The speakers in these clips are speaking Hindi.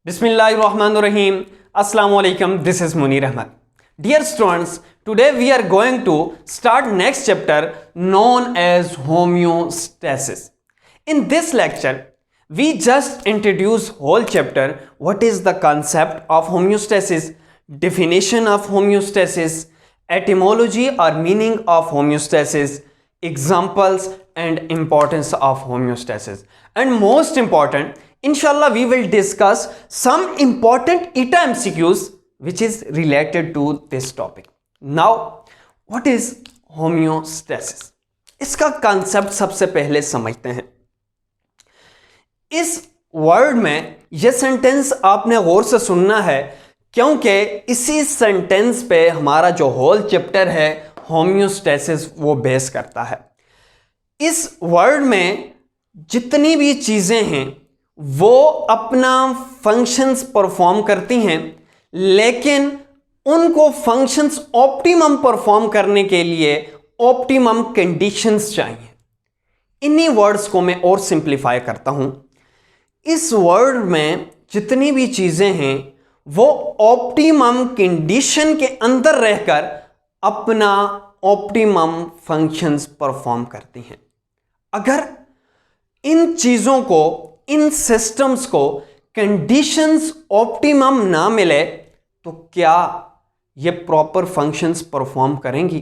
Bismillahirrahmanirrahim. Assalamu alaikum. This is Munir Ahmad. Dear students, today we are going to start next chapter known as homeostasis. In this lecture, we just introduce whole chapter. What is the concept of homeostasis, definition of homeostasis, etymology or meaning of homeostasis, examples and importance of homeostasis. And most important, inshallah we will discuss some important ETA MCQs which is related to this topic. Now, what is homeostasis? इसका concept सबसे पहले समझते हैं. इस वर्ड में यह सेंटेंस आपने गौर से सुनना है क्योंकि इसी सेंटेंस पे हमारा जो होल चैप्टर है होम्योस्टेसिस वो बेस करता है. इस वर्ड में जितनी भी चीज़ें हैं वो अपना फंक्शंस परफॉर्म करती हैं, लेकिन उनको फंक्शंस ऑप्टिमम परफॉर्म करने के लिए ऑप्टिमम कंडीशंस चाहिए. इन्हीं वर्ड्स को मैं और सिंप्लीफाई करता हूं. इस वर्ड में जितनी भी चीज़ें हैं वो ऑप्टिमम कंडीशन के अंदर रहकर अपना ऑप्टिमम फंक्शंस परफॉर्म करती हैं. अगर इन चीज़ों को, इन सिस्टम्स को कंडीशंस ऑप्टिमम ना मिले तो क्या ये प्रॉपर फंक्शंस परफॉर्म करेंगी?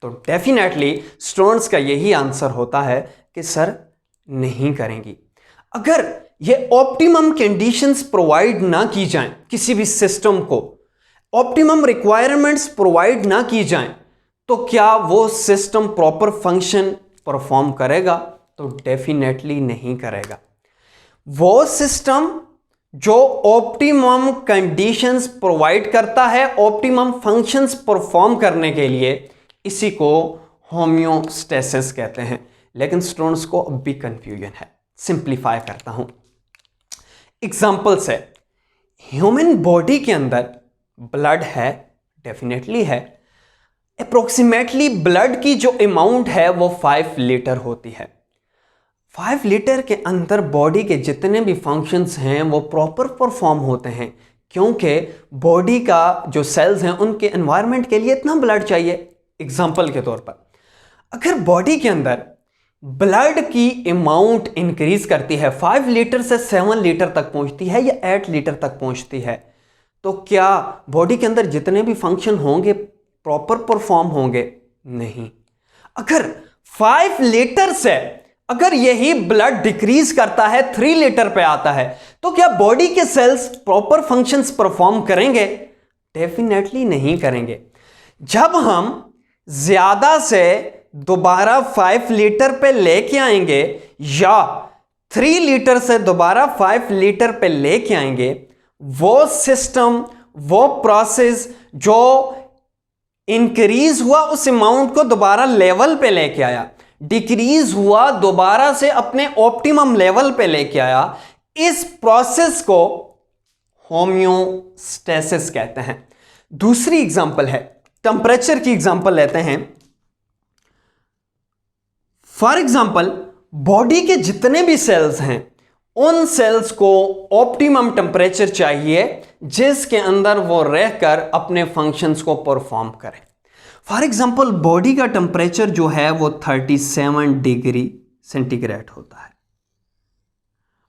तो डेफिनेटली स्टूडेंट्स का यही आंसर होता है कि सर नहीं करेंगी. अगर ये ऑप्टिमम कंडीशंस प्रोवाइड ना की जाएं, किसी भी सिस्टम को ऑप्टिमम रिक्वायरमेंट्स प्रोवाइड ना की जाएं, तो क्या वो सिस्टम प्रॉपर फंक्शन परफॉर्म करेगा? तो डेफिनेटली नहीं करेगा. वो सिस्टम जो ऑप्टिमम कंडीशंस प्रोवाइड करता है ऑप्टिमम फंक्शंस परफॉर्म करने के लिए, इसी को होम्योस्टेसिस कहते हैं. लेकिन स्टूडेंट्स को अब भी कंफ्यूजन है. सिंप्लीफाई करता हूं. एग्जांपल्स है. ह्यूमन बॉडी के अंदर ब्लड है, डेफिनेटली है. अप्रोक्सीमेटली ब्लड की जो अमाउंट है वो 5 लीटर होती है. 5 लीटर के अंदर बॉडी के जितने भी फंक्शंस हैं वो प्रॉपर परफॉर्म होते हैं, क्योंकि बॉडी का जो सेल्स हैं उनके एनवायरनमेंट के लिए इतना ब्लड चाहिए. एग्जांपल के तौर पर अगर बॉडी के अंदर ब्लड की अमाउंट इंक्रीज करती है, 5 लीटर से 7 लीटर तक पहुंचती है या 8 लीटर तक पहुंचती है, तो क्या बॉडी के अंदर जितने भी फंक्शन होंगे प्रॉपर परफॉर्म होंगे? नहीं. अगर 5 लीटर से अगर यही ब्लड डिक्रीज करता है, 3 लीटर पे आता है, तो क्या बॉडी के सेल्स प्रॉपर फंक्शंस परफॉर्म करेंगे? डेफिनेटली नहीं करेंगे. जब हम ज्यादा से दोबारा 5 लीटर पे लेके आएंगे या 3 लीटर से दोबारा 5 लीटर पे लेके आएंगे, वो सिस्टम, वो प्रोसेस जो इंक्रीज हुआ उस अमाउंट को दोबारा लेवल पे लेके आया, डिक्रीज हुआ दोबारा से अपने ऑप्टिमम लेवल पे लेके आया, इस प्रोसेस को होम्योस्टेसिस कहते हैं. दूसरी एग्जांपल है, टेंपरेचर की एग्जांपल लेते हैं. फॉर एग्जांपल बॉडी के जितने भी सेल्स हैं उन सेल्स को ऑप्टिमम टेम्परेचर चाहिए जिसके अंदर वो रहकर अपने फंक्शंस को परफॉर्म करें. फॉर एग्जांपल बॉडी का टेम्परेचर जो है वो 37 डिग्री सेंटीग्रेड होता है.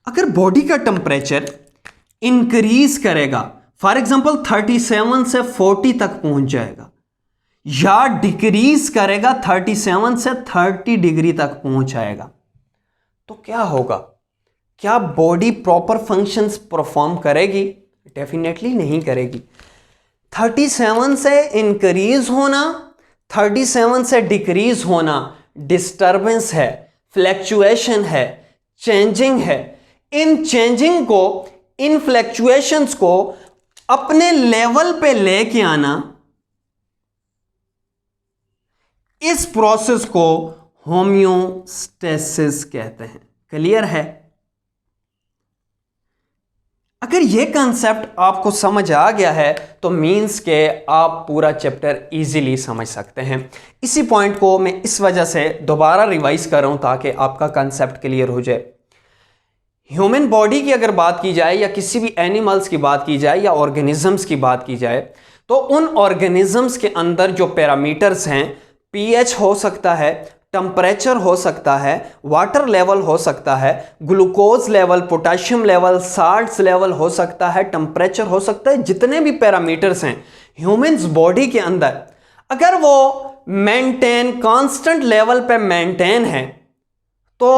अगर बॉडी का टेम्परेचर इंक्रीज करेगा, फॉर एग्जांपल 37 से 40 तक पहुंच जाएगा, या डिक्रीज करेगा 37 से 30 डिग्री तक पहुंच जाएगा, तो क्या होगा? क्या बॉडी प्रॉपर फंक्शंस परफॉर्म करेगी? डेफिनेटली नहीं करेगी. 37 से इंक्रीज होना, 37 से डिक्रीज होना डिस्टर्बेंस है, फ्लैक्चुएशन है, चेंजिंग है. इन चेंजिंग को, इन फ्लैक्चुएशंस को अपने लेवल पे लेके आना, इस प्रोसेस को होम्योस्टेसिस कहते हैं. क्लियर है? अगर यह कंसेप्ट आपको समझ आ गया है तो मीन्स के आप पूरा चैप्टर इजीली समझ सकते हैं. इसी पॉइंट को मैं इस वजह से दोबारा रिवाइज कर रहा हूं ताकि आपका कंसेप्ट क्लियर हो जाए. ह्यूमन बॉडी की अगर बात की जाए या किसी भी एनिमल्स की बात की जाए या ऑर्गेनिजम्स की बात की जाए, तो उन ऑर्गेनिजम्स के अंदर जो पैरामीटर्स हैं, पीएच हो सकता है, टेम्परेचर हो सकता है, वाटर लेवल हो सकता है, glucose level, potassium level, salts level हो सकता है, टेम्परेचर हो सकता है, जितने भी पैरामीटर्स हैं ह्यूमंस बॉडी के अंदर, अगर वो मेंटेन कांस्टेंट लेवल पे मेंटेन है तो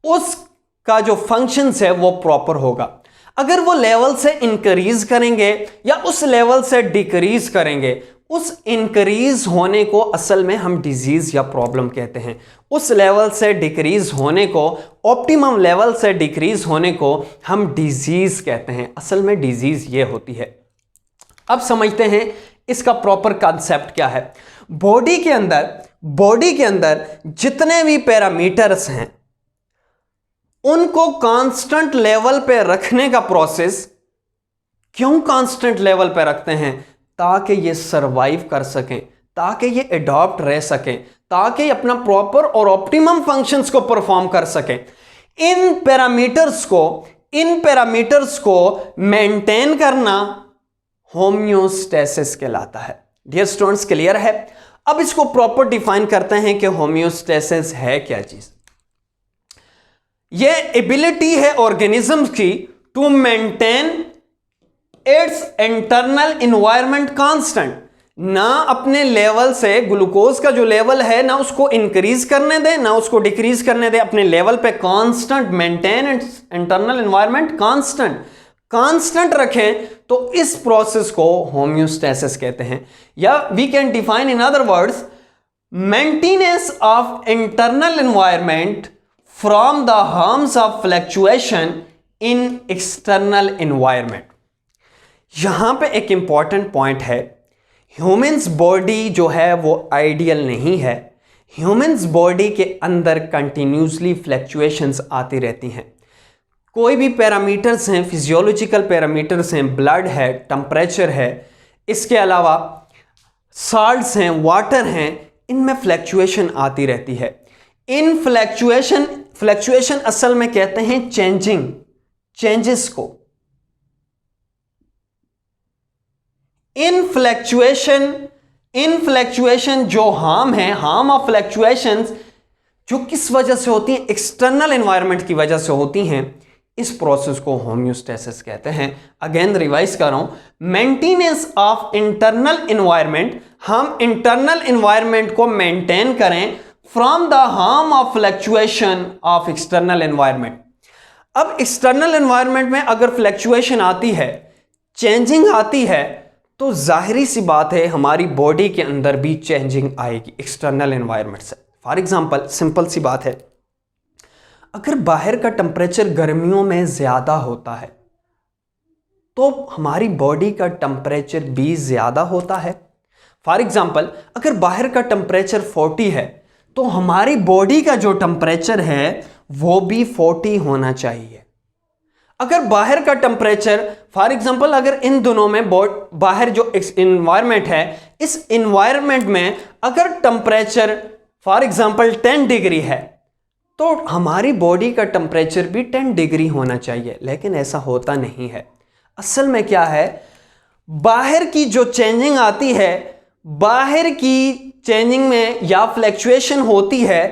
उसका जो फंक्शंस है वो प्रॉपर होगा। अगर वो लेवल से इंक्रीज करेंगे या उस लेवल से डिक्रीज करेंगे, उस इंक्रीज होने को असल में हम डिजीज या प्रॉब्लम कहते हैं। उस लेवल से डिक्रीज होने को, ऑप्टिमम लेवल से डिक्रीज होने को हम डिजीज कहते हैं। असल में डिजीज ये होती है। अब समझते हैं इसका प्रॉपर कॉन्सेप्ट क्या है। बॉडी के अंदर जितने भी पैरामीटर्स हैं उनको कांस्टेंट लेवल पे रखने का प्रोसेस, क्यों कांस्टेंट लेवल पे रखते हैं? ताकि ये सरवाइव कर सकें, ताकि ये एडॉप्ट रह सकें, ताकि अपना प्रॉपर और ऑप्टिमम फंक्शंस को परफॉर्म कर सकें। इन पैरामीटर्स को मेंटेन करना होम्योस्टेसिस कहलाता है। डियर स्टूडेंट्स, क्लियर है? अब इसको प्रॉपर डिफाइन करते हैं कि होम्योस्टेसिस है क्या चीज। यह एबिलिटी है ऑर्गेनिज्म की to maintain its internal environment constant, ना अपने लेवल से ग्लूकोज का जो लेवल है ना उसको इंक्रीज करने दे ना उसको डिक्रीज करने दे, अपने लेवल पे constant maintain its internal environment constant रखें, तो इस प्रोसेस को होम्योस्टेसिस कहते हैं। या we can define in other words maintenance of internal environment from the harms of fluctuation in external environment. यहां पे एक इंपॉर्टेंट पॉइंट है, ह्यूमंस बॉडी जो है वो आइडियल नहीं है। ह्यूमंस बॉडी के अंदर कंटिन्यूसली फ्लक्चुएशंस आती रहती हैं। कोई भी पैरामीटर्स हैं, फिजियोलॉजिकल पैरामीटर्स हैं, ब्लड है, टेम्परेचर है, इसके अलावा साल्ट्स हैं, वाटर हैं, इनमें फ्लक्चुएशन आती रहती है। इन फ्लक्चुएशन असल में कहते हैं चेंजेस को। इन फ्लक्चुएशन जो हार्म ऑफ फ्लक्चुएशंस जो किस वजह से होती हैं? एक्सटर्नल एनवायरनमेंट की वजह से होती हैं। इस प्रोसेस को होम्योस्टेसिस कहते हैं। अगेन रिवाइज कर रहा हूं, मेंटेनेंस ऑफ इंटरनल एनवायरनमेंट, हम इंटरनल एनवायरनमेंट को मेंटेन करें from the harm of fluctuation of external environment. अब एक्सटर्नल एनवायरनमेंट में अगर फ्लक्चुएशन आती है, चेंजिंग आती है, तो जाहिरी सी बात है हमारी बॉडी के अंदर भी चेंजिंग आएगी एक्सटर्नल एनवायरनमेंट से। फॉर एग्जांपल, सिंपल सी बात है, अगर बाहर का टेम्परेचर गर्मियों में ज्यादा होता है तो हमारी बॉडी का टेम्परेचर भी ज्यादा होता है। फॉर एग्जांपल, अगर बाहर का टेम्परेचर 40 है तो हमारी बॉडी का जो टेम्परेचर है वो भी 40 होना चाहिए। अगर बाहर का टेम्परेचर, फॉर एग्जांपल, अगर इन दोनों में बाहर जो इन्वायरमेंट है, इस इन्वायरमेंट में अगर टेम्परेचर फॉर एग्जांपल 10 डिग्री है तो हमारी बॉडी का टेम्परेचर भी 10 डिग्री होना चाहिए, लेकिन ऐसा होता नहीं है। असल में क्या है, बाहर की जो चेंजिंग आती है, बाहर की चेंजिंग में या फ्लक्चुएशन होती है,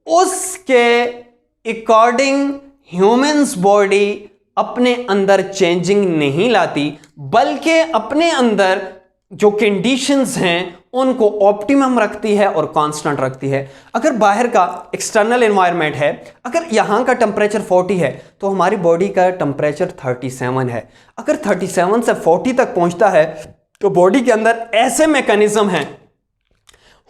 उसके अकॉर्डिंग ह्यूमंस बॉडी अपने अंदर चेंजिंग नहीं लाती, बल्कि अपने अंदर जो कंडीशंस हैं उनको ऑप्टिमम रखती है और कांस्टेंट रखती है। अगर बाहर का एक्सटर्नल एनवायरनमेंट है, अगर यहां का टेम्परेचर 40 है तो हमारी बॉडी का टेम्परेचर 37 है। अगर 37 से 40 तक पहुंचता है तो बॉडी के अंदर ऐसे मैकेनिज्म हैं,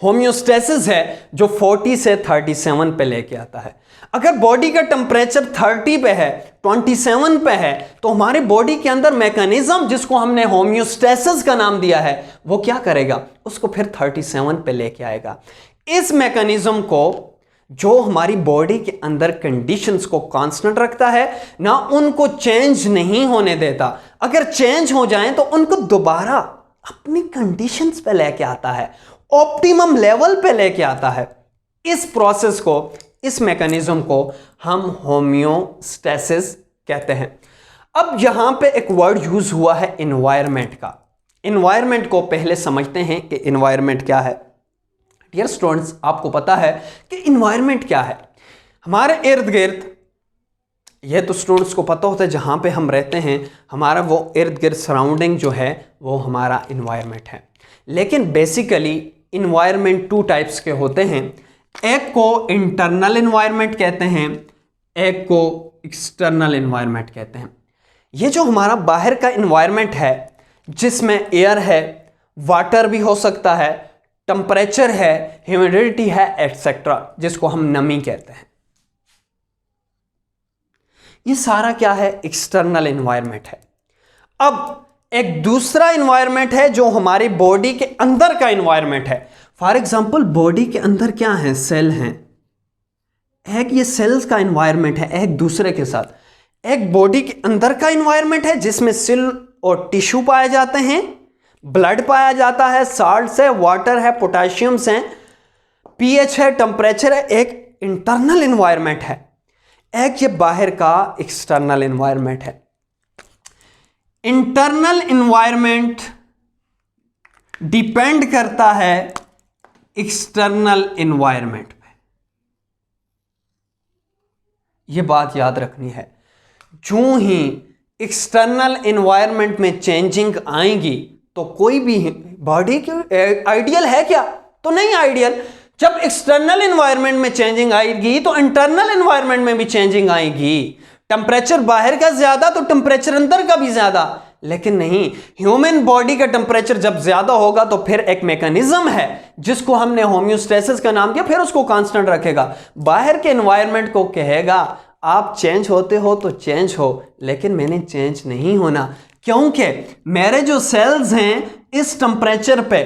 होम्योस्टेसिस है, जो 40 से 37 पे लेके आता है। अगर बॉडी का टेम्परेचर 30 पे है, 27 पे है, तो हमारी बॉडी के अंदर मैकेनिज्म जिसको हमने होम्योस्टेसिस का नाम दिया है वो क्या करेगा? उसको फिर 37 पे लेके आएगा। इस मैकेनिज्म को जो हमारी बॉडी के अंदर कंडीशंस को कांस्टेंट रखता है ना, उनको चेंज नहीं होने देता। अगर चेंज हो जाएं तो उनको दोबारा अपनी कंडीशंस पे लेके आता है, ऑप्टिमम लेवल पे लेके आता है। इस प्रोसेस को इस मैकेनिज्म को हम होम्योस्टेसिस कहते हैं। अब यहां पे एक वर्ड यूज हुआ है एनवायरनमेंट का। एनवायरनमेंट को पहले समझते हैं कि एनवायरनमेंट क्या है। डियर स्टूडेंट्स, आपको पता है कि एनवायरनमेंट क्या है। हमारे इर्द गिर्द, यह तो स्टूडेंट्स को पता होता है, जहां पे हम रहते हैं हमारा वो इर्द गिर्द सराउंडिंग जो है वो हमारा एनवायरनमेंट है। लेकिन बेसिकली एनवायरनमेंट टू टाइप्स के होते हैं। एक को इंटरनल एनवायरनमेंट कहते हैं, एक को एक्सटर्नल एनवायरनमेंट कहते हैं। ये जो हमारा बाहर का एनवायरनमेंट है, जिसमें एयर है, वाटर भी हो सकता है, टेम्परेचर है, ह्यूमिडिटी है, एटसेट्रा, जिसको हम नमी कहते हैं, ये सारा क्या है? एक्सटर्नल एनवायरनमेंट है। अब एक दूसरा एनवायरनमेंट है जो हमारी बॉडी के अंदर का एनवायरनमेंट है। फॉर एग्जांपल बॉडी के अंदर क्या है? सेल हैं। एक ये सेल्स का एनवायरनमेंट है एक दूसरे के साथ। एक बॉडी के अंदर का एनवायरनमेंट है जिसमें सेल और टिश्यू पाए जाते हैं, ब्लड पाया जाता है, साल्ट्स है, वाटर है, पोटेशियम्स हैं, पीएच है, टेम्परेचर है। एक इंटरनल एनवायरनमेंट है, एक ये बाहर का एक्सटर्नल एनवायरनमेंट है। इंटरनल एनवायरनमेंट डिपेंड करता है एक्सटर्नल एनवायरनमेंट पे। यह बात याद रखनी है। जो ही एक्सटर्नल एनवायरनमेंट में चेंजिंग आएंगी तो कोई भी बॉडी की आइडियल है क्या? तो नहीं आइडियल। जब एक्सटर्नल एनवायरनमेंट में चेंजिंग आएगी तो इंटरनल एनवायरनमेंट में भी चेंजिंग आएगी। टेम्परेचर बाहर का ज्यादा तो टेम्परेचर अंदर का भी ज्यादा। लेकिन नहीं, ह्यूमन बॉडी का टेम्परेचर जब ज्यादा होगा तो फिर एक मैकेनिज्म है जिसको हमने होम्योस्टेसिस का नाम दिया, फिर उसको कांस्टेंट रखेगा। बाहर के एनवायरनमेंट को कहेगा आप चेंज होते हो तो चेंज हो, लेकिन मैंने चेंज नहीं होना, क्योंकि मेरे जो सेल्स हैं इस टेम्परेचर पे,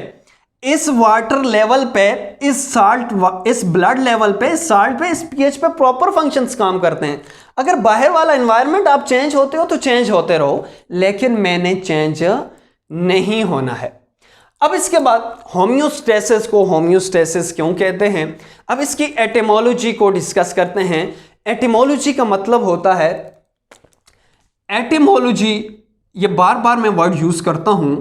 इस वाटर लेवल पे, इस साल्ट, इस ब्लड लेवल पे, इस साल्ट पे, इस पीएच पे प्रॉपर फंक्शंस काम करते हैं। अगर बाहर वाला एनवायरनमेंट आप चेंज होते हो तो चेंज होते रहो, लेकिन मैंने चेंज नहीं होना है। अब इसके बाद होम्योस्टेसिस को होम्योस्टेसिस क्यों कहते हैं, अब इसकी एटिमोलॉजी को डिस्कस करते हैं। एटिमोलॉजी का मतलब होता है, एटिमोलॉजी, ये बार बार मैं वर्ड यूज करता हूं,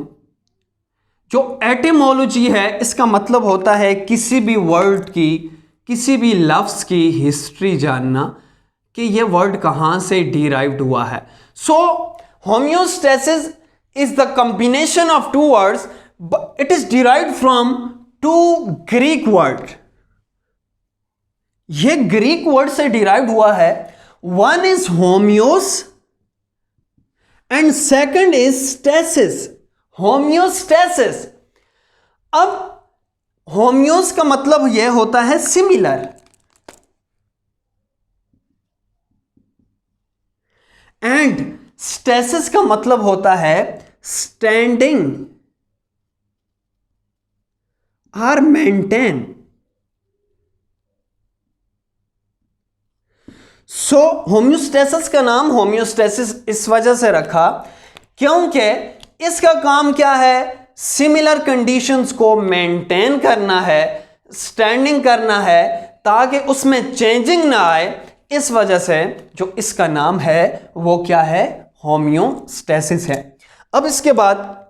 जो एटिमोलॉजी है इसका मतलब होता है किसी भी वर्ड की, किसी भी लफ्ज की हिस्ट्री जानना कि ये वर्ड कहां से डिराइव्ड हुआ है। So homeostasis is the combination of two words, it is derived from two Greek word. ये ग्रीक वर्ड से डिराइव्ड हुआ है। One is homoios and second is stasis, homeostasis. अब होम्योस का मतलब यह होता है सिमिलर, एंड स्टेसिस का मतलब होता है स्टैंडिंग और मेंटेन। सो होम्योस्टेसिस का नाम होम्योस्टेसिस इस वजह से रखा क्योंकि इसका काम क्या है? सिमिलर कंडीशंस को मेंटेन करना है, स्टैंडिंग करना है, ताकि उसमें चेंजिंग ना आए। इस वजह से जो इसका नाम है वो क्या है? होम्योस्टेसिस है। अब इसके बाद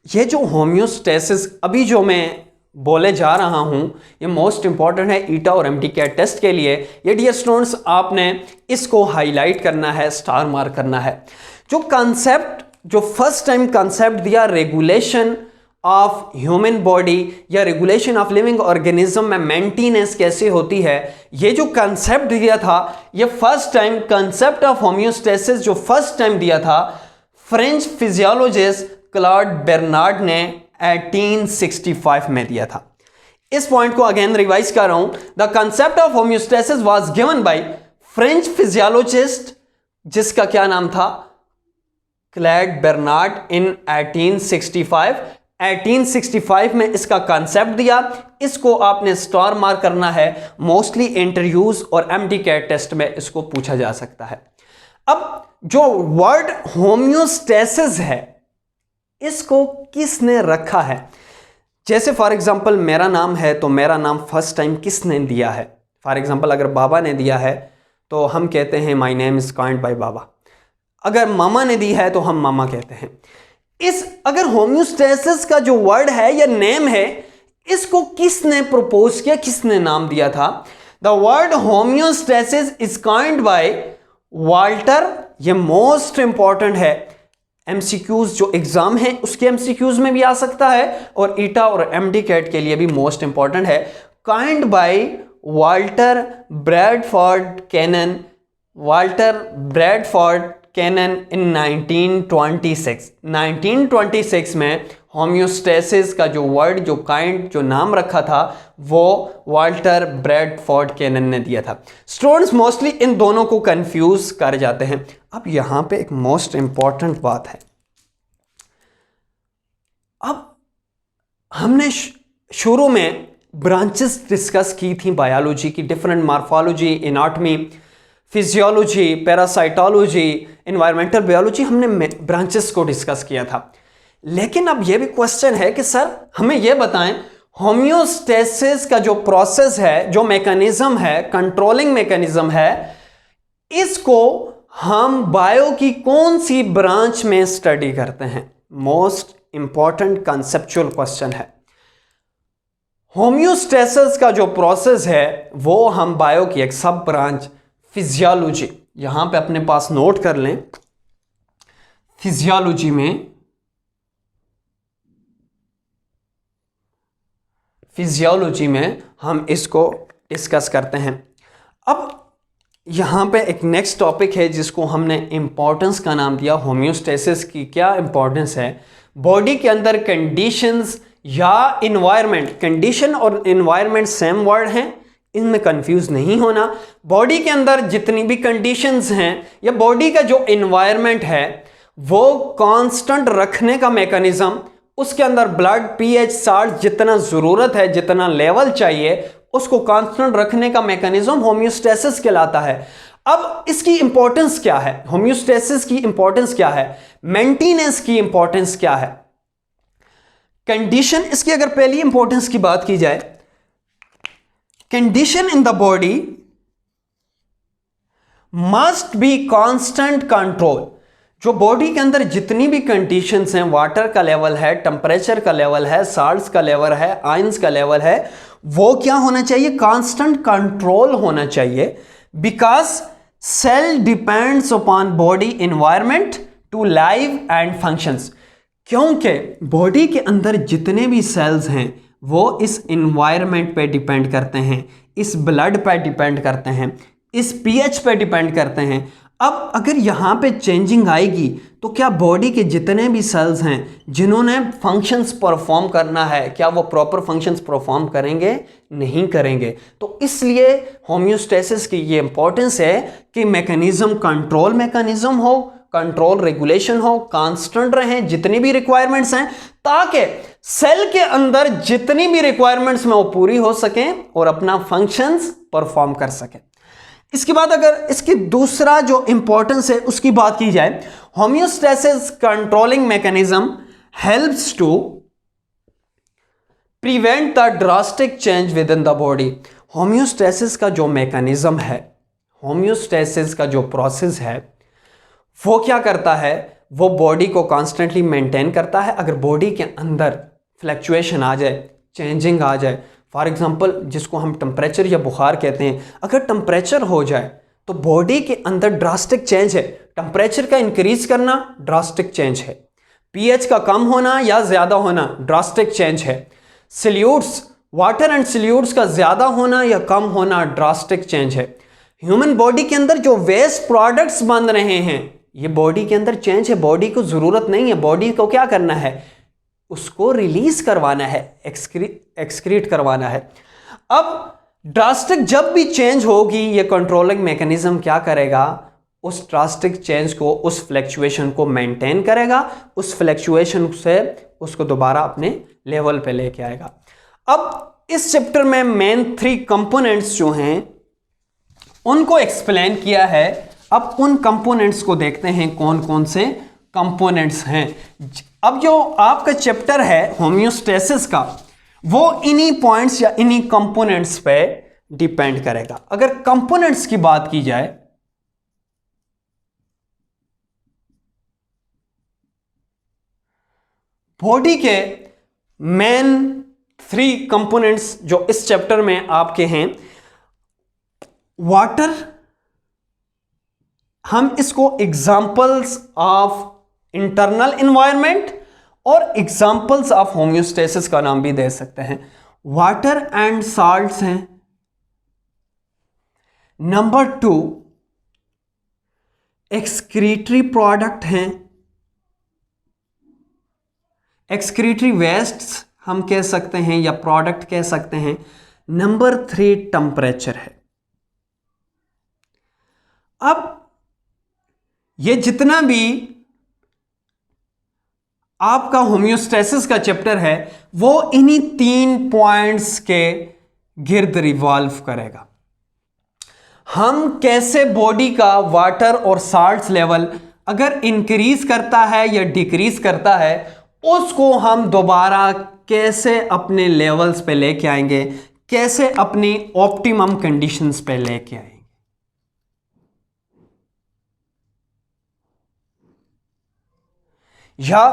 ये जो होम्योस्टेसिस अभी जो मैं बोले जा रहा हूं, ये मोस्ट इंपॉर्टेंट है ईटा और एमटीकेट टेस्ट के लिए। ये डियर स्टूडेंट्स आपने इसको हाईलाइट करना है, स्टार मार्क करना है। जो कॉन्सेप्ट, जो फर्स्ट टाइम कॉन्सेप्ट दिया रेगुलेशन ऑफ ह्यूमन बॉडी या रेगुलेशन ऑफ लिविंग ऑर्गेनिज्म में मेंटेनेंस कैसे होती है, ये जो कॉन्सेप्ट दिया था, ये first time concept of homeostasis जो फर्स्ट टाइम दिया था फ्रेंच फिजियोलॉजिस्ट क्लॉड बेर्नार्ड ने 1865 में दिया था। इस पॉइंट को अगेन रिवाइज कर रहा हूं। The concept of homeostasis was given by French physiologist जिसका क्या नाम था? क्लॉड बेर्नार्ड इन 1865। 1865 में इसका कंसेप्ट दिया। इसको आपने स्टार मार्क करना है। मोस्टली इंटरव्यूज और एमटीकेट टेस्ट में इसको पूछा जा सकता है। अब जो वर्ड होम्योस्टेसिस है इसको किसने रखा है? जैसे फॉर एग्जांपल मेरा नाम है तो मेरा नाम फर्स्ट टाइम किसने दिया है? फॉर एग्जांपल अगर बाबा ने दिया है तो हम कहते हैं my name is coined by बाबा। अगर मामा ने दी है तो हम मामा कहते हैं। अगर होम्योस्टेसिस का जो वर्ड है या नेम है, इसको किसने प्रपोज किया, किसने नाम दिया था? The word homeostasis is coined by Walter. ये मोस्ट इंपॉर्टेंट है, एमसीक्यूज जो एग्जाम है उसके एमसीक्यूज में भी आ सकता है और ईटा और एमडी कैट के लिए भी मोस्ट इंपॉर्टेंट है। Coined by Walter Bradford Cannon, Walter Bradford Cannon in 1926। 1926 में होम्योस्टेसिस का जो वर्ड, जो काइंड, जो नाम रखा था वो वाल्टर ब्रैडफोर्ड कैनन ने दिया था। स्टूडेंट्स मोस्टली इन दोनों को कंफ्यूज कर जाते हैं। अब यहां पे एक मोस्ट इंपॉर्टेंट बात है। अब हमने शुरू में ब्रांचेस डिस्कस की थी बायोलॉजी की, different morphology, anatomy, physiology, parasitology, environmental biology, हमने ब्रांचेस को डिस्कस किया था। लेकिन अब यह भी क्वेश्चन है कि सर हमें यह बताएं होम्योस्टेसिस का जो प्रोसेस है, जो मैकेनिज्म है, कंट्रोलिंग मैकेनिज्म है, इसको हम बायो की कौन सी ब्रांच में स्टडी करते हैं? मोस्ट इंपॉर्टेंट कंसेप्चुअल क्वेश्चन है। होम्योस्टेसिस का जो प्रोसेस है वो हम बायो की एक सब ब्रांच फिजियोलॉजी, यहां पे अपने पास नोट कर लें, फिजियोलॉजी में हम इसको डिस्कस करते हैं। अब यहां पे एक नेक्स्ट टॉपिक है जिसको हमने इंपॉर्टेंस का नाम दिया। होम्योस्टेसिस की क्या इंपॉर्टेंस है? बॉडी के अंदर कंडीशंस या इन्वायरमेंट, कंडीशन और इन्वायरमेंट सेम वर्ड हैं, इनमें कंफ्यूज नहीं होना। बॉडी के अंदर जितनी भी कंडीशंस हैं या बॉडी का जो इन्वायरमेंट है वो कांस्टेंट रखने का मैकेनिज्म, उसके अंदर ब्लड पीएच साल्ट जितना जरूरत है, जितना लेवल चाहिए, उसको कांस्टेंट रखने का मैकेनिज्म होम्योस्टेसिस कहलाता है। अब इसकी इंपॉर्टेंस क्या है? होम्योस्टेसिस की इंपॉर्टेंस क्या है? मेंटेनेंस की इंपॉर्टेंस क्या है? कंडीशन, इसकी अगर पहली इंपॉर्टेंस की बात की जाए, condition in the body must be constant control. जो बॉडी के अंदर जितनी भी कंडीशंस हैं, वाटर का लेवल है, टेम्परेचर का लेवल है, साल्ट्स का लेवल है, आयंस का लेवल है, वो क्या होना चाहिए? कांस्टेंट कंट्रोल होना चाहिए। Because cell depends upon body environment to live and functions. क्योंकि बॉडी के अंदर जितने भी सेल्स हैं वो इस एनवायरनमेंट पे डिपेंड करते हैं, इस ब्लड पे डिपेंड करते हैं, इस पीएच पे डिपेंड करते हैं। अब अगर यहाँ पे चेंजिंग आएगी तो क्या बॉडी के जितने भी सेल्स हैं जिन्होंने फंक्शंस परफॉर्म करना है, क्या वो प्रॉपर फंक्शंस परफॉर्म करेंगे? नहीं करेंगे। तो इसलिए होम्योस्टेसिस की ये इंपॉर्टेंस है कि मैकेनिज्म कंट्रोल मैकेनिज्म हो, कंट्रोल रेगुलेशन हो, कांस्टेंट रहें जितनी भी रिक्वायरमेंट्स हैं, ताकि सेल के अंदर जितनी भी रिक्वायरमेंट्स में वो पूरी हो सकें और अपना फंक्शंस परफॉर्म कर सकें। इसके बाद अगर इसकी दूसरा जो इंपॉर्टेंस है उसकी बात की जाए, homeostasis controlling mechanism helps to prevent the drastic change within the body. Homeostasis का जो मैकेनिज्म है, होम्योस्टेसिस का जो प्रोसेस है, वो क्या करता है? वो बॉडी को कॉन्स्टेंटली मेंटेन करता है। अगर बॉडी के अंदर फ्लैक्चुएशन आ जाए, चेंजिंग आ जाए, फॉर एग्जांपल जिसको हम टेम्परेचर या बुखार कहते हैं, अगर टेम्परेचर हो जाए तो बॉडी के अंदर ड्रास्टिक चेंज है। टेम्परेचर का इंक्रीज करना ड्रास्टिक चेंज है, पीएच का कम होना या ज्यादा होना ड्रास्टिक चेंज है, सल्यूट्स, वाटर एंड सल्यूट्स का ज्यादा होना या कम होना ड्रास्टिक चेंज है। ह्यूमन बॉडी के अंदर जो वेस्ट प्रोडक्ट्स बन रहे हैं, ये बॉडी के अंदर चेंज है। बॉडी को जरूरत नहीं है, बॉडी को क्या करना है? उसको रिलीज करवाना है, एक्सक्रीट करवाना है। अब ड्रास्टिक जब भी चेंज होगी, ये कंट्रोलिंग मैकेनिज्म क्या करेगा? उस ड्रास्टिक चेंज को, उस फ्लैक्चुएशन को मेंटेन करेगा, उस फ्लैक्चुएशन से उसको दोबारा अपने लेवल पे लेके आएगा। अब इस चैप्टर में मेन 3 कंपोनेंट्स जो हैं उनको एक्सप्लेन किया है। अब उन कंपोनेंट्स को देखते हैं कौन कौन से कंपोनेंट्स हैं। अब जो आपका चैप्टर है होम्योस्टेसिस का, वो इन्हीं पॉइंट्स या इन्हीं कंपोनेंट्स पे डिपेंड करेगा। अगर कंपोनेंट्स की बात की जाए, बॉडी के मेन 3 कंपोनेंट्स जो इस चैप्टर में आपके हैं, वाटर, हम इसको एग्जाम्पल्स ऑफ इंटरनल एनवायरनमेंट और एग्जाम्पल्स ऑफ होम्योस्टेसिस का नाम भी दे सकते हैं। वाटर एंड साल्ट्स हैं। नंबर 2 एक्सक्रीटरी प्रोडक्ट हैं, एक्सक्रीटरी वेस्ट्स हम कह सकते हैं या प्रोडक्ट कह सकते हैं। नंबर 3 टेम्परेचर है। अब ये जितना भी आपका होम्योस्टेसिस का चैप्टर है वो इन्हीं 3 पॉइंट्स के गिर्द रिवॉल्व करेगा। हम कैसे बॉडी का वाटर और साल्ट्स लेवल अगर इंक्रीज करता है या डिक्रीज करता है, उसको हम दोबारा कैसे अपने लेवल्स पे लेके आएंगे, कैसे अपनी ऑप्टिमम कंडीशंस पे लेके आएंगे। या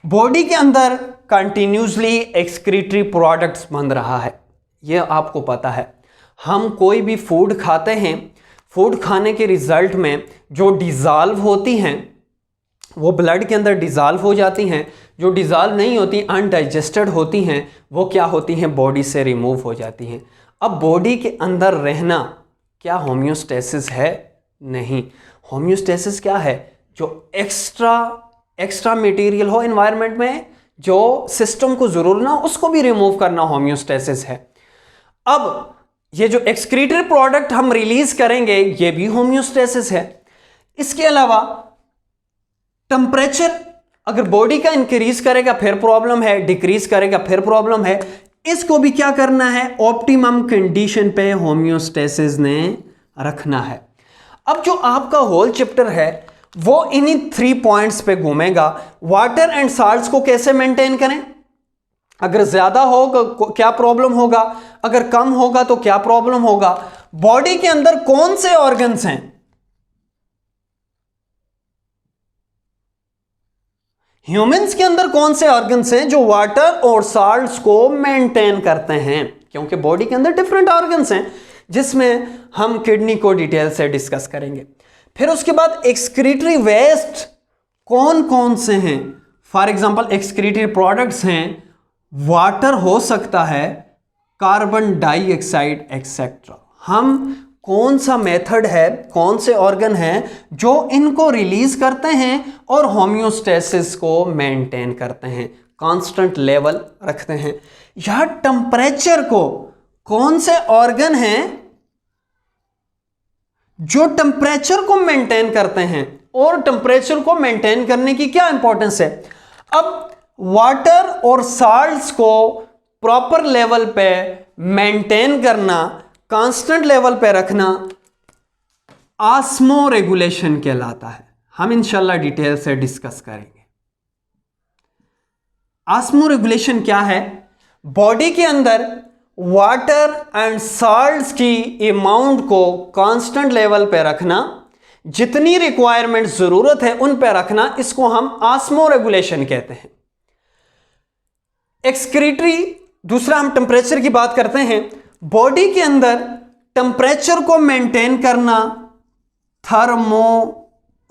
बॉडी के अंदर कंटिन्यूसली एक्सक्रीटरी प्रोडक्ट्स बन रहा है, यह आपको पता है। हम कोई भी फूड खाते हैं, फूड खाने के रिजल्ट में जो डिज़ॉल्व होती हैं वो ब्लड के अंदर डिज़ॉल्व हो जाती हैं, जो डिज़ॉल्व नहीं होती, अनडाइजेस्टेड होती हैं, वो क्या होती हैं, बॉडी से रिमूव हो जाती हैं। अब बॉडी के अंदर रहना क्या होम्योस्टेसिस है? नहीं। होम्योस्टेसिस क्या है? जो एक्स्ट्रा मटेरियल हो एनवायरनमेंट में, जो सिस्टम को जरूर ना उसको भी रिमूव करना होम्योस्टेसिस है। अब ये जो एक्सक्रीटरी प्रोडक्ट हम रिलीज करेंगे ये भी होम्योस्टेसिस है। इसके अलावा टेम्परेचर अगर बॉडी का इंक्रीज करेगा फिर प्रॉब्लम है, डिक्रीज करेगा फिर प्रॉब्लम है। इसको भी क्या करना है, ऑप्टिमम कंडीशन पे होम्योस्टेसिस ने रखना है। अब जो आपका होल चैप्टर है वो इन्हीं 3 पॉइंट्स पे घूमेगा। वाटर एंड साल्ट्स को कैसे मेंटेन करें, अगर ज्यादा होगा क्या प्रॉब्लम होगा, अगर कम होगा तो क्या प्रॉब्लम होगा। बॉडी के अंदर कौन से ऑर्गन्स हैं, ह्यूमंस के अंदर कौन से ऑर्गन्स हैं जो वाटर और साल्ट्स को मेंटेन करते हैं, क्योंकि बॉडी के अंदर डिफरेंट ऑर्गन्स हैं जिसमें हम किडनी को डिटेल से डिस्कस करेंगे। फिर उसके बाद एक्सक्रीटरी वेस्ट कौन कौन से हैं। फॉर एग्जांपल एक्सक्रीटरी प्रोडक्ट्स हैं, वाटर हो सकता है, कार्बन डाइऑक्साइड एक्सेट्रा। हम कौन सा मेथड है, कौन से ऑर्गन हैं जो इनको रिलीज करते हैं और होम्योस्टेसिस को मेंटेन करते हैं, कांस्टेंट लेवल रखते हैं। यह टेम्परेचर को कौन से ऑर्गन हैं जो टेम्परेचर को मेंटेन करते हैं, और टेम्परेचर को मेंटेन करने की क्या इंपॉर्टेंस है। अब वाटर और साल्ट्स को प्रॉपर लेवल पे मेंटेन करना, कांस्टेंट लेवल पे रखना ऑस्मो रेगुलेशन कहलाता है। हम इंशाल्लाह डिटेल से डिस्कस करेंगे। ऑस्मो रेगुलेशन क्या है, बॉडी के अंदर वाटर एंड साल्ट्स की अमाउंट को कांस्टेंट लेवल पे रखना, जितनी रिक्वायरमेंट जरूरत है उन पे रखना, इसको हम ऑस्मो रेगुलेशन कहते हैं। एक्सक्रीटरी, दूसरा हम टेम्परेचर की बात करते हैं। बॉडी के अंदर टेम्परेचर को मेंटेन करना थर्मो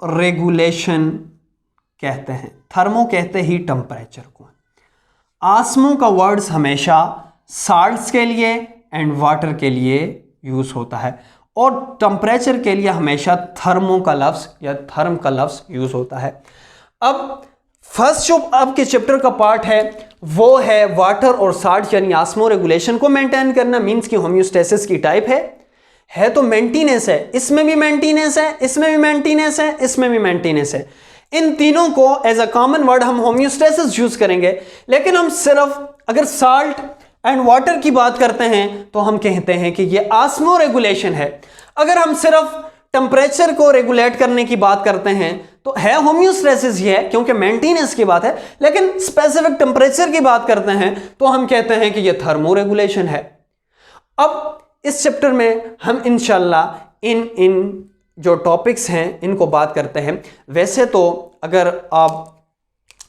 रेगुलेशन कहते हैं। थर्मो कहते ही टेम्परेचर को। ऑस्मो का वर्ड्स हमेशा साल्ट्स के लिए एंड वाटर के लिए यूज होता है, और टेम्परेचर के लिए हमेशा थर्मो का लफ्ज या थर्म का लफ्ज यूज होता है। अब फर्स्ट जो आपके चैप्टर का पार्ट है वो है वाटर और साल्ट यानी ऑस्मो रेगुलेशन को मेंटेन करना। मींस की होम्योस्टेसिस की टाइप है तो मेंटेनेंस है, इसमें भी मेंटेनेंस है, इसमें भी मेंटेनेंस है, इसमें भी मेंटेनेंस है। इन तीनों को एज अ कॉमन वर्ड हम होम्योस्टेसिस यूज करेंगे। लेकिन हम सिर्फ अगर साल्ट एंड वाटर की बात करते हैं तो हम कहते हैं कि ये ऑस्मो रेगुलेशन है। अगर हम सिर्फ टेम्परेचर को रेगुलेट करने की बात करते हैं तो है होम्योस्टेसिस ही है, क्योंकि मेंटेनेंस की बात है। लेकिन स्पेसिफिक टेम्परेचर की बात करते हैं तो हम कहते हैं कि यह थर्मो रेगुलेशन है। अब इस चैप्टर में हम इंशाल्लाह इन जो टॉपिक्स हैं इनको बात करते हैं। वैसे तो अगर आप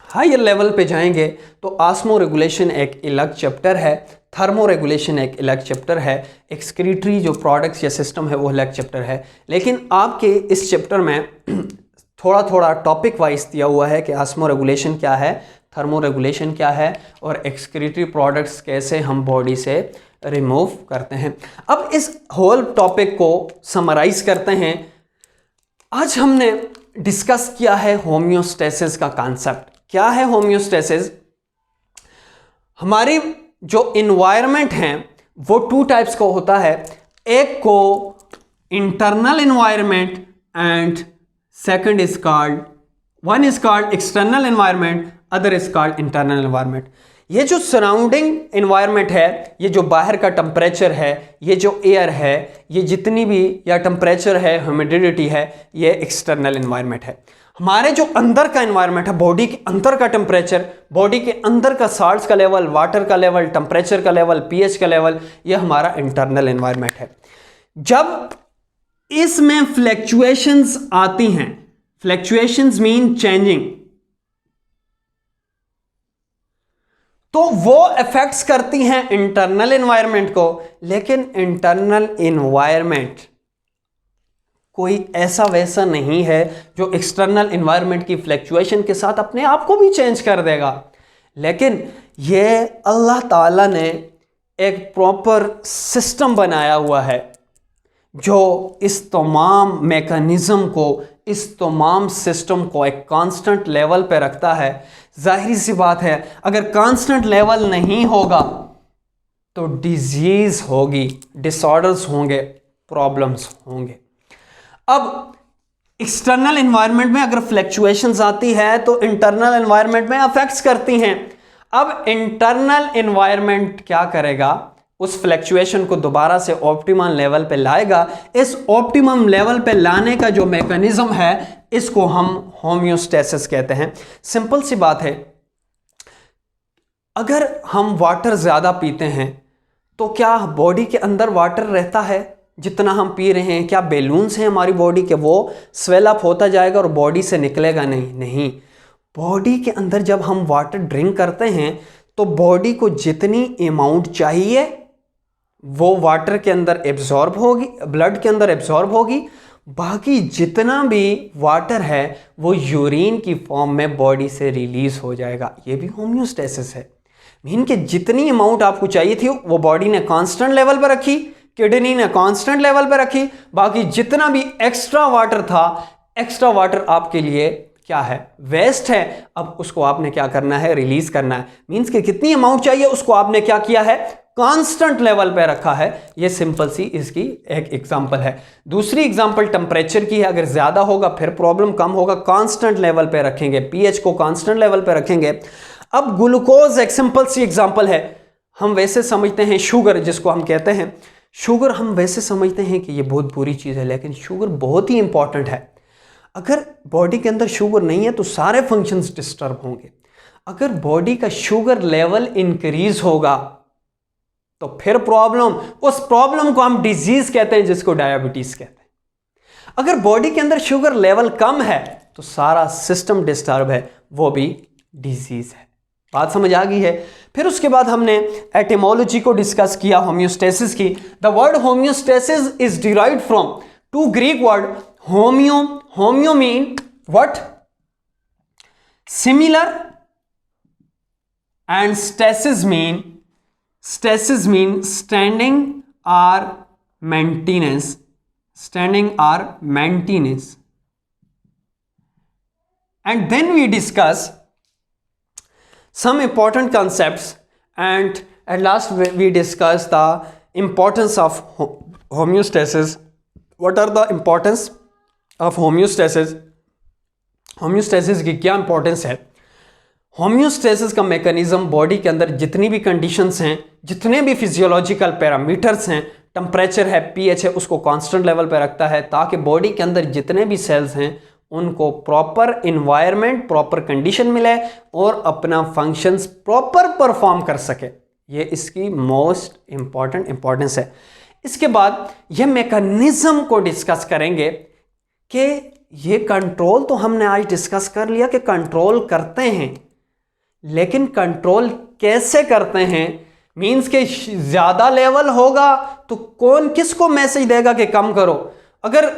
हायर लेवल पे जाएंगे तो ऑस्मो रेगुलेशन एक अलग चैप्टर है, थर्मो रेगुलेशन एक अलग चैप्टर है, एक्सक्रीटरी जो प्रोडक्ट्स या सिस्टम है वो अलग चैप्टर है। लेकिन आपके इस चैप्टर में थोड़ा थोड़ा टॉपिक वाइज दिया हुआ है कि ऑस्मो रेगुलेशन क्या है, थर्मो रेगुलेशन क्या है और एक्सक्रीटरी प्रोडक्ट्स कैसे हम बॉडी से रिमूव करते हैं। अब इस होल टॉपिक को समराइज करते हैं। आज हमने डिस्कस किया है होम्योस्टेसिस का कॉन्सेप्ट। क्या है होम्योस्टेसिस? हमारी जो इन्वायरमेंट है वो टू टाइप्स का होता है, एक को internal environment and second is called, one is called external environment, other is called internal environment. ये जो सराउंडिंग इन्वायरमेंट है, ये जो बाहर का टेम्परेचर है, ये जो एयर है, ये जितनी भी या टेम्परेचर है, ह्यूमिडिटी है, ये एक्सटर्नल इन्वायरमेंट है। हमारे जो अंदर का इन्वायरमेंट है, बॉडी के अंदर का टेम्परेचर, बॉडी के अंदर का साल्ट्स का लेवल, वाटर का लेवल, टेम्परेचर का लेवल, पीएच का लेवल, ये हमारा इंटरनल इन्वायरमेंट है। जब इसमें फ्लैक्चुएशंस आती हैं, फ्लैक्चुएशंस मीन चेंजिंग, तो वो इफेक्ट्स करती हैं इंटरनल इन्वायरमेंट को। लेकिन इंटरनल इन्वायरमेंट कोई ऐसा वैसा नहीं है जो एक्सटर्नल इन्वायरमेंट की फ्लैक्चुएशन के साथ अपने आप को भी चेंज कर देगा। लेकिन ये अल्लाह ताला ने एक प्रॉपर सिस्टम बनाया हुआ है जो इस तमाम मैकेनिज्म को, इस तमाम सिस्टम को एक कांस्टेंट लेवल पे रखता है। जाहिर सी बात है, अगर कांस्टेंट लेवल नहीं होगा तो डिजीज होगी, डिसऑर्डर्स होंगे, प्रॉब्लम्स होंगे। अब एक्सटर्नल एनवायरनमेंट में अगर फ्लैक्चुएशंस आती है तो इंटरनल एनवायरनमेंट में अफेक्ट्स करती हैं। अब इंटरनल एनवायरनमेंट क्या करेगा? उस फ्लैक्चुएशन को दोबारा से ऑप्टिमम लेवल पे लाएगा। इस ऑप्टिमम लेवल पे लाने का जो मैकेनिज्म है इसको हम होम्योस्टेसिस कहते हैं। सिंपल सी बात है, अगर हम वाटर ज़्यादा पीते हैं तो क्या बॉडी के अंदर वाटर रहता है जितना हम पी रहे हैं? क्या बैलून्स हैं हमारी बॉडी के, वो स्वेल अप होता जाएगा और बॉडी से निकलेगा? नहीं। बॉडी के अंदर जब हम वाटर ड्रिंक करते हैं तो बॉडी को जितनी अमाउंट चाहिए वो वाटर के अंदर एब्जॉर्ब होगी, ब्लड के अंदर एब्जॉर्ब होगी। बाकी जितना भी वाटर है वो यूरिन की फॉर्म में बॉडी से रिलीज हो जाएगा। ये भी होम्योस्टेसिस है। मीन कि जितनी अमाउंट आपको चाहिए थी वो बॉडी ने कांस्टेंट लेवल पर रखी, किडनी ने कांस्टेंट लेवल पर रखी। बाकी जितना भी एक्स्ट्रा वाटर था, एक्स्ट्रा वाटर आपके लिए क्या है? वेस्ट है। अब उसको आपने क्या करना है? रिलीज करना है। मींस कि कितनी अमाउंट चाहिए उसको आपने क्या किया है? कांस्टेंट लेवल पे रखा है। ये सिंपल सी इसकी एक एग्जांपल है। दूसरी एग्जांपल टेम्परेचर की है। अगर ज्यादा होगा फिर प्रॉब्लम, कम होगा कांस्टेंट लेवल पे रखेंगे, पीएच को कांस्टेंट लेवल पे रखेंगे। अब ग्लूकोज एक सिंपल सी एग्जांपल है। हम वैसे समझते हैं शुगर जिसको हम कहते हैं, शुगर हम वैसे समझते हैं कि ये बहुत बुरी चीज है, लेकिन शुगर बहुत ही इंपॉर्टेंट है। अगर बॉडी के अंदर शुगर नहीं है तो सारे फंक्शंस डिस्टर्ब होंगे। अगर बॉडी का शुगर लेवल इंक्रीज होगा तो फिर प्रॉब्लम, उस प्रॉब्लम को हम डिजीज कहते हैं जिसको डायबिटीज कहते हैं। अगर बॉडी के अंदर शुगर लेवल कम है तो सारा सिस्टम डिस्टर्ब है, वो भी डिजीज है। बात समझ आ गई है? फिर उसके बाद हमने एटिमोलॉजी को डिस्कस किया होम्योस्टेसिस की। The word homeostasis is derived from two Greek word homeo, homeo mean what? Similar, and stasis mean standing or maintenance, standing or maintenance. And then we discuss some important concepts, and at last we discuss the importance of homeostasis. What are the importance of homeostasis? homeostasis की क्या इंपॉर्टेंस है? होम्योस्टेसिस का मैकेनिज्म बॉडी के अंदर जितनी भी कंडीशंस हैं, जितने भी फिजियोलॉजिकल पैरामीटर्स हैं, टेम्परेचर है, पीएच है, उसको कांस्टेंट लेवल पर रखता है ताकि बॉडी के अंदर जितने भी सेल्स हैं उनको प्रॉपर इन्वायरमेंट, प्रॉपर कंडीशन मिले और अपना फंक्शंस प्रॉपर परफॉर्म कर सके। ये इसकी मोस्ट इंपॉर्टेंस है। इसके बाद ये मैकेनिज्म को डिस्कस करेंगे कि ये कंट्रोल तो हमने आज डिस्कस कर लिया कि कंट्रोल करते हैं, लेकिन कंट्रोल कैसे करते हैं, मींस के ज्यादा लेवल होगा तो कौन किसको मैसेज देगा कि कम करो। अगर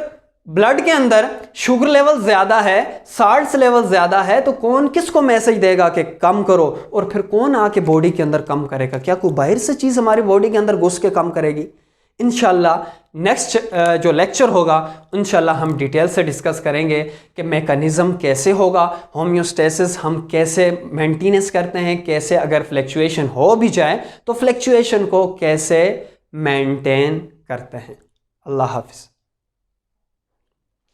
ब्लड के अंदर शुगर लेवल ज्यादा है, साल्ट्स लेवल ज्यादा है, तो कौन किसको मैसेज देगा कि कम करो, और फिर कौन आके बॉडी के अंदर कम करेगा? क्या कोई बाहर से चीज हमारी बॉडी के अंदर घुस के कम करेगी? इंशाल्लाह नेक्स्ट जो लेक्चर होगा इंशाल्लाह हम डिटेल से डिस्कस करेंगे कि मैकेनिज्म कैसे होगा, होम्योस्टेसिस हम कैसे मेंटेनेंस करते हैं, कैसे अगर फ्लैक्चुएशन हो भी जाए तो फ्लैक्चुएशन को कैसे मेंटेन करते हैं। अल्लाह हाफिज़।